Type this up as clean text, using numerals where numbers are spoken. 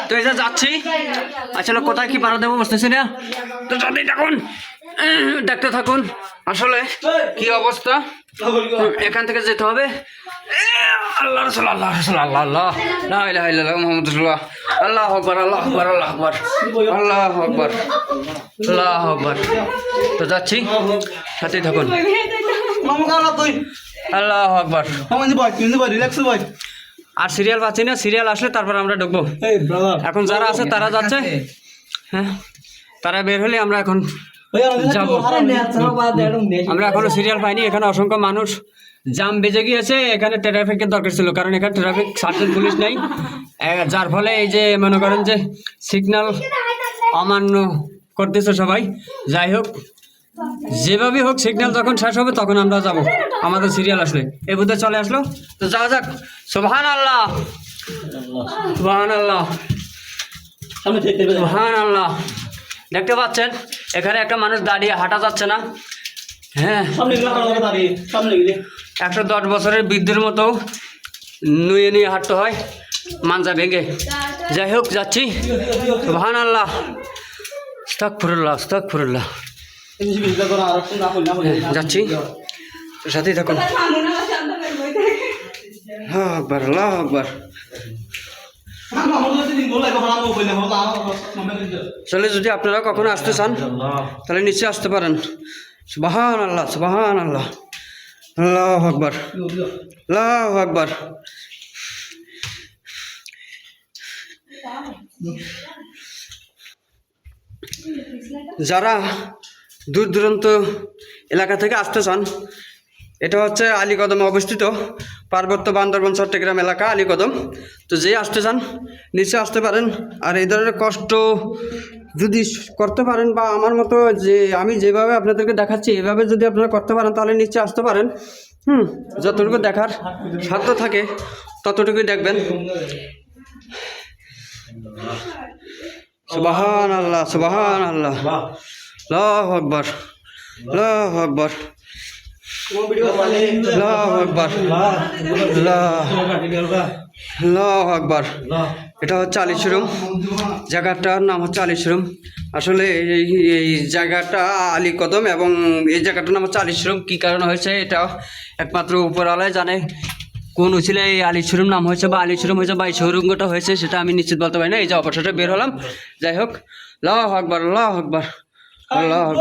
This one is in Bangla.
তো এই যে যাচ্ছি, আসলে কোথায় কি পাড়া দেবো বুঝতেছি না। তো যদি দেখুন দেখতে থাকুন আসলে কি অবস্থা। এখান থেকে যেতে হবে। আল্লাহ রসুল আল্লাহ রসুল আল্লাহ আল্লাহ লা ইলাহা ইল্লাল্লাহ মুহাম্মাদুর রাসূলুল্লাহ। আল্লাহু আকবার আল্লাহু আকবার আল্লাহু আকবার আল্লাহু আকবার আল্লাহু আকবার। তো যাচ্ছি, সাথেই থাকুন। আল্লাহু আকবার। আর সিরিয়াল পাচ্ছি না, সিরিয়াল আসলে তারপর আমরা ঢুকবো। এখন যারা আছে তারা যাচ্ছে, হ্যাঁ তারা বের হলে আমরা এখন যাবো। আমরা এখনো সিরিয়াল পাইনি। এখানে অসংখ্য মানুষ, জাম বেজে গিয়েছে। এখানে ট্রাফিকের দরকার ছিল, কারণ এখানে ট্রাফিক সার্জেন্ট পুলিশ নেই, যার ফলে এই যে মনে করেন যে সিগন্যাল অমান্য করতেছে সবাই। যাই হোক, যেভাবে হোক সিগন্যাল যখন শেষ হবে তখন আমরা যাব, আমাদের সিরিয়াল আসলে। এই বুধে চলে আসলো, তো যাওয়া যাক। সুবহান আল্লাহ সুবহান আল্লাহ সুবহান আল্লাহ। দেখতে পাচ্ছেন এখানে একটা মানুষ দাঁড়িয়ে, হাঁটা যাচ্ছে না। হ্যাঁ, 110 বছরের বৃদ্ধের মতো নুয়ে নিয়ে হাঁটতে হয়, মাঞ্জা ভেঙে। যাই হোক, যাচ্ছি। সুবহান আল্লাহ আস্তাগফিরুল্লাহ আস্তাগফিরুল্লাহ। যাচ্ছি, সাথেই থাকুন। আল্লাহু আকবার আল্লাহু আকবার। আসলে যদি আপনারা কখনো আসতে চান তাহলে নিচে আসতে পারেন। সুবহান আল্লাহ সুবহান আল্লাহ আল্লাহু আকবার আল্লাহু আকবার। যারা দূর দূরান্ত এলাকা থেকে আসতে চান, এটা হচ্ছে আলীকদমে অবস্থিত, পার্বত্য বান্দরবান চট্টগ্রাম এলাকা আলীকদম। তো যে আসতে চান নিচে আসতে পারেন। আর এই ধরনের কষ্ট যদি করতে পারেন, বা আমার মতো যে আমি যেভাবে আপনাদেরকে দেখাচ্ছি এভাবে যদি আপনারা করতে পারেন তাহলে নিচে আসতে পারেন। যতটুকু দেখার সাধ্য থাকে ততটুকুই দেখবেন। সুবহান আল্লাহ সুবহান আল্লাহ আল্লাহু আকবার আল্লাহু আকবার আল্লাহু আকবার আল্লাহু আকবার। এটা হচ্ছে আলীশরুম, জায়গাটার নাম হচ্ছে আলীশরুম। আসলে এই জায়গাটা আলীকদম এবং এই জায়গাটার নাম হচ্ছে আলীশরুম। কী কারণে হয়েছে এটা একমাত্র উপরওয়ালাই জানে। কোন উচিলে এই আলীশরুম নাম হয়েছে বা আলীশরুম হয়েছে বা এই সৌরঙ্গটা হয়েছে সেটা আমি নিশ্চিত বলতে পারি না। এই যে অবসরটা বের হলাম। যাই হোক, আল্লাহু আকবার আল্লাহু আকবার আল্লাহু আকবার।